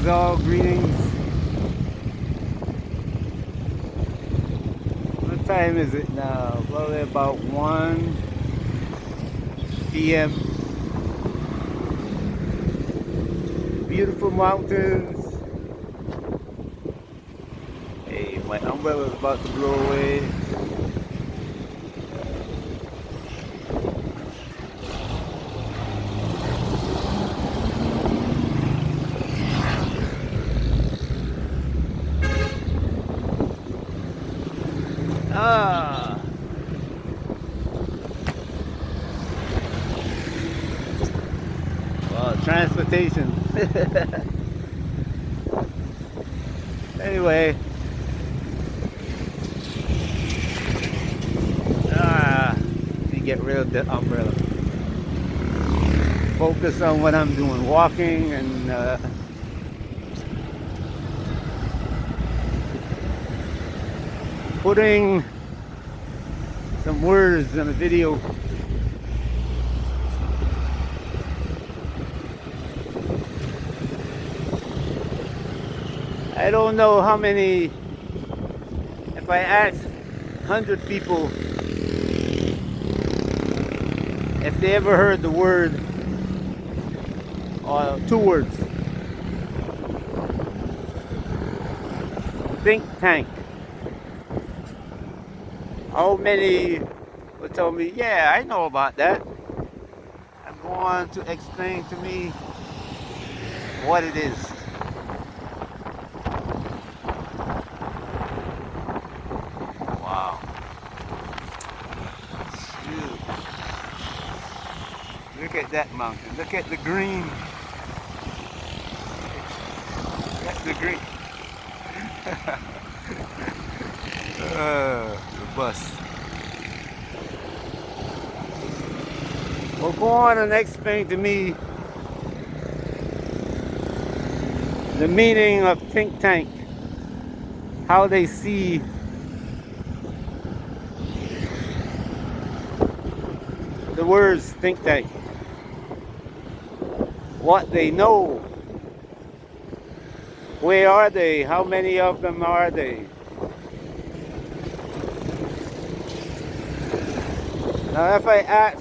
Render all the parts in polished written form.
Greetings. What time is it now? Probably about 1 p.m. Beautiful mountains. Hey, my umbrella's about to blow away. Well, transportation. Anyway, let me get rid of the umbrella. Focus on what I'm doing, walking and putting some words in a video. I don't know how many, if I ask 100 people if they ever heard the word, or two words, think tank. How many will tell me, yeah, I know about that, and go on to explain to me what it is. Wow. Shoot. Look at that mountain. Look at the green. Look at the green. The bus. Well, go on and explain to me the meaning of think tank, how they see the words think tank, what they know, where are they, how many of them are they. Now if I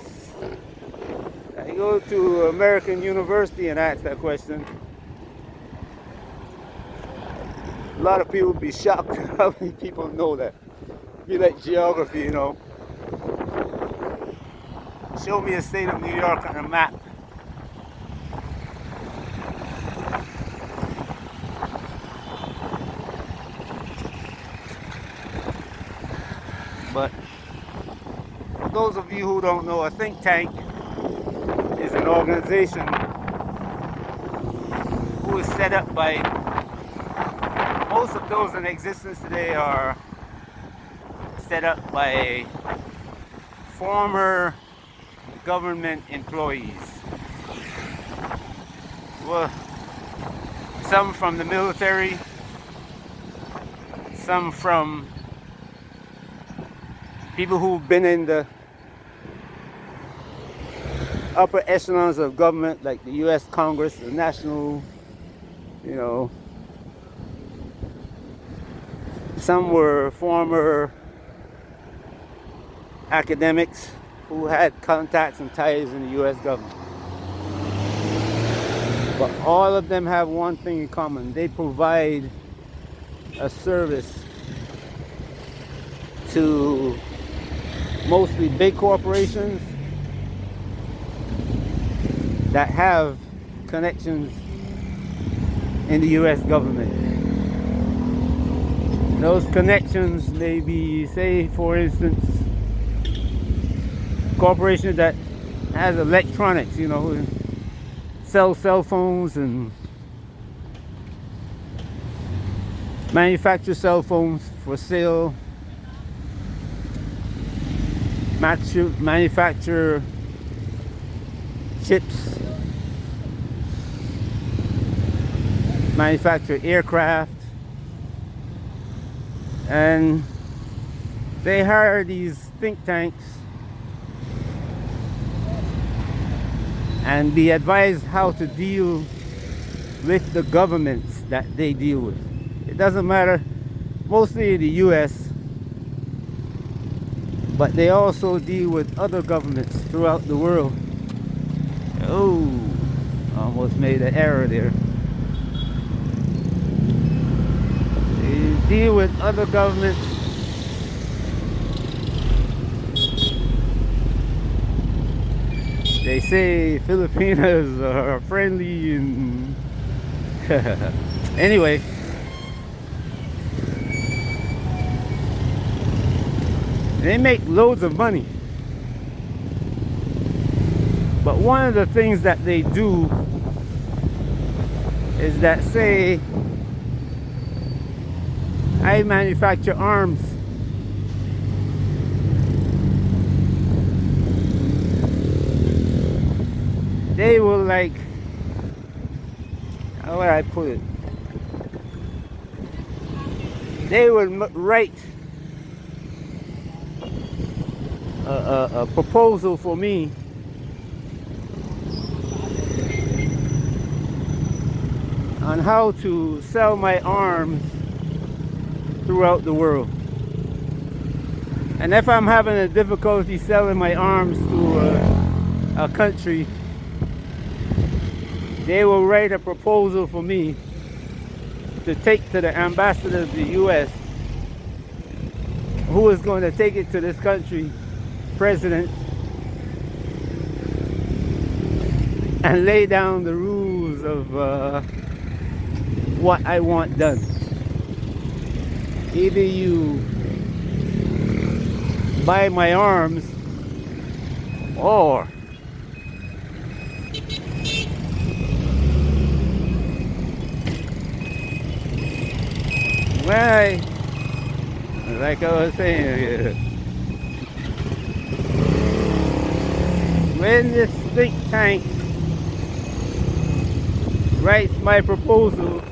go to American University and ask that question, a lot of people would be shocked how many people know that. It'd be like geography, you know. Show me a state of New York on a map. But for those of you who don't know, a think tank is an organization who is set up by, most of those in existence today are set up by former government employees. Well, some from the military, some from people who've been in the upper echelons of government, like the U.S. Congress, the national, you know. Some were former academics who had contacts and ties in the U.S. government. But all of them have one thing in common. They provide a service to mostly big corporations that have connections in the U.S. government. Those connections may be, say, for instance, corporation that has electronics, you know, sells cell phones and manufacture cell phones for sale, manufacture chips, manufacture aircraft, and they hire these think tanks and be advised how to deal with the governments that they deal with. It doesn't matter, mostly in the US, but they also deal with other governments throughout the world. Oh, almost made an error there. They deal with other governments. They say Filipinos are friendly and anyway. They make loads of money. But one of the things that they do is that, say, I manufacture arms. They will, like, how would I put it? They will write a proposal for me on how to sell my arms throughout the world. And if I'm having a difficulty selling my arms to a country, they will write a proposal for me to take to the ambassador of the US, who is going to take it to this country president and lay down the rules of what I want done. Either you buy my arms, or well, like I was saying, when this think tank writes my proposal,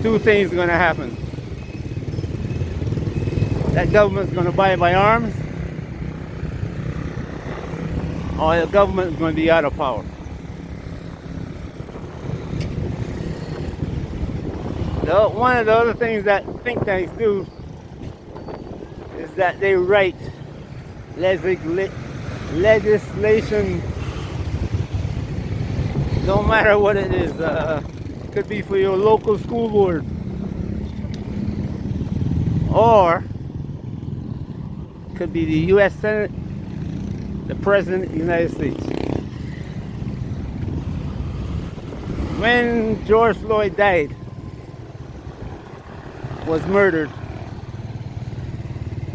two things are going to happen. That government's going to buy my arms, or the government is going to be out of power. One of the other things that think tanks do is that they write legislation, no matter what it is. Could be for your local school board, or could be the US Senate, the President of the United States. When George Floyd died, was murdered,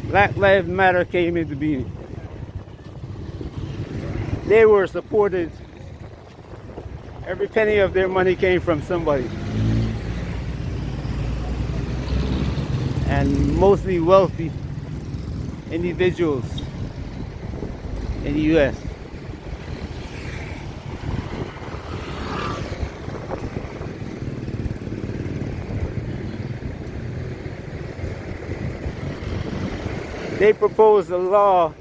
Black Lives Matter came into being. They were supported. Every penny of their money came from somebody, and mostly wealthy individuals in the US. They proposed a law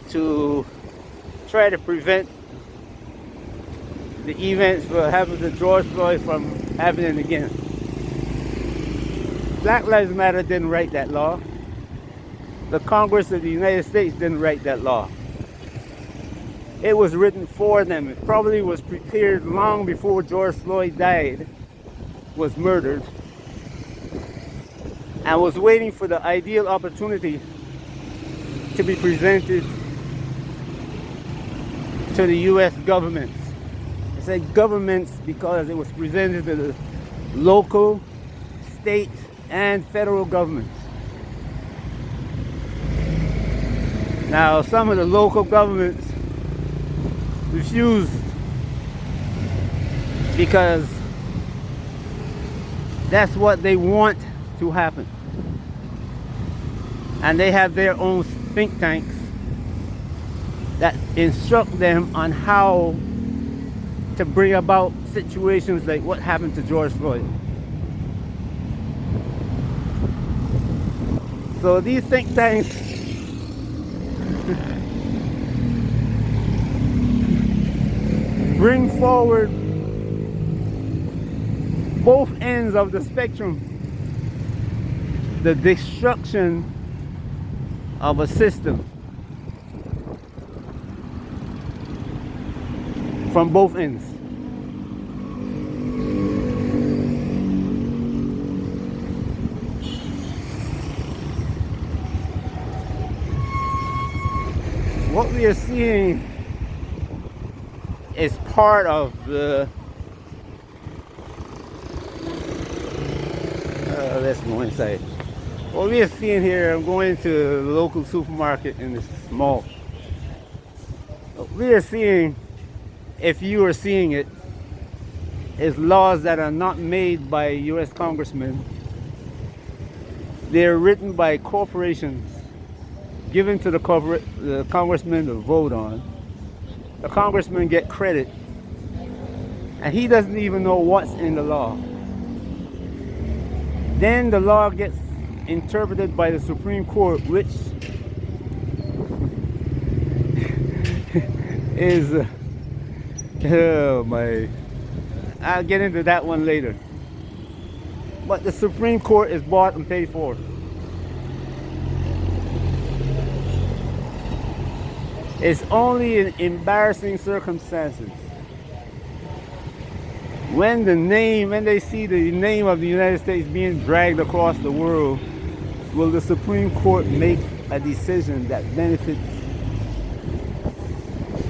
to try to prevent the events that happened to George Floyd from happening again. Black Lives Matter didn't write that law. The Congress of the United States didn't write that law. It was written for them. It probably was prepared long before George Floyd died, was murdered, and was waiting for the ideal opportunity to be presented to the US governments. I say governments because it was presented to the local, state, and federal governments. Now, some of the local governments refused because that's what they want to happen. And they have their own think tanks that instruct them on how to bring about situations like what happened to George Floyd. So these think tanks bring forward both ends of the spectrum, the destruction of a system from both ends. What we are seeing is part of the let's go inside. What we are seeing here, I'm going to the local supermarket in this mall. What we are seeing, if you are seeing it, is laws that are not made by US congressmen. They're written by corporations, given to the congressman to vote on. The congressman get credit, and he doesn't even know what's in the law. Then the law gets interpreted by the Supreme Court, which is oh my, I'll get into that one later. But the Supreme Court is bought and paid for. It's only in embarrassing circumstances when they see the name of the United States being dragged across the world, will the Supreme Court make a decision that benefits,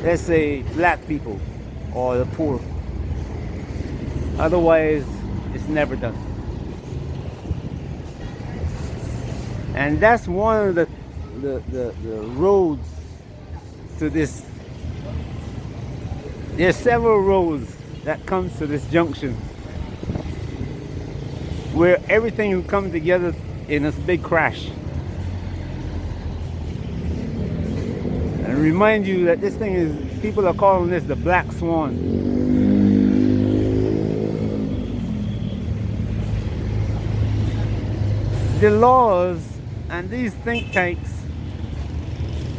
let's say, black people or the poor. Otherwise, it's never done. And that's one of the roads to this. There's several roads that comes to this junction where everything will come together in this big crash. And remind you that this thing is, people are calling this the Black Swan. The laws and these think tanks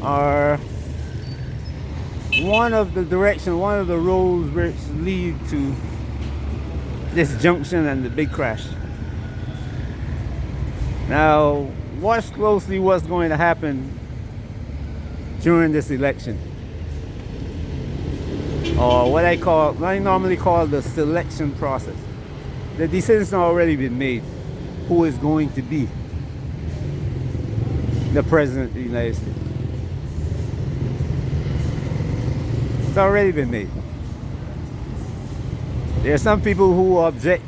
are one of the direction, one of the roads which lead to this junction and the big crash. Now, watch closely what's going to happen during this election, or what I normally call the selection process. The decision's already been made who is going to be the President of the United States. It's already been made. There are some people who object,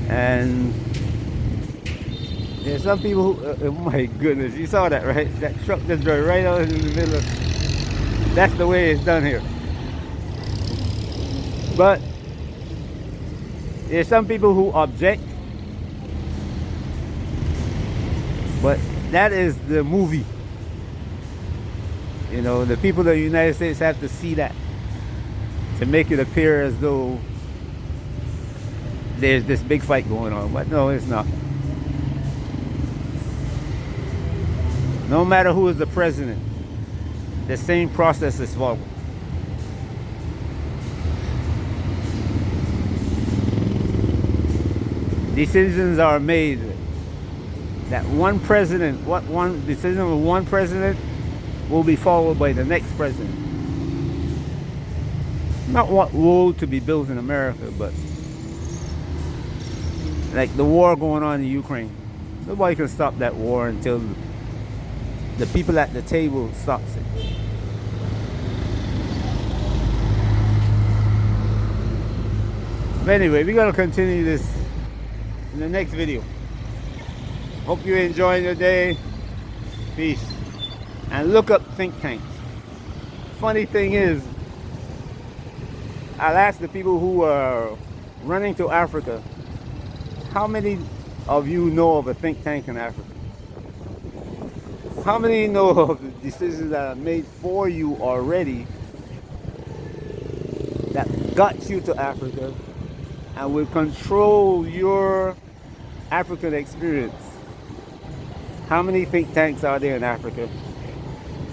and there's some people who, oh my goodness, you saw that, right? That truck just drove right out in the middle of, that's the way it's done here. But there's some people who object, but that is the movie. You know, the people of the United States have to see that to make it appear as though there's this big fight going on. But no, it's not. No matter who is the president, the same process is followed. Decisions are made that one decision of one president will be followed by the next president. Not what road to be built in America, but like the war going on in Ukraine. Nobody can stop that war until the people at the table stops it. But anyway, we're gonna continue this in the next video. Hope you're enjoying your day. Peace. And look up think tanks. Funny thing is, I'll ask the people who are running to Africa, how many of you know of a think tank in Africa? How many know of the decisions that are made for you already that got you to Africa and will control your African experience? How many think tanks are there in Africa?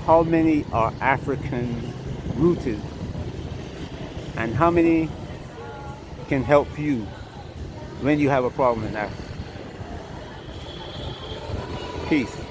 How many are African rooted? And how many can help you when you have a problem in Africa? Peace.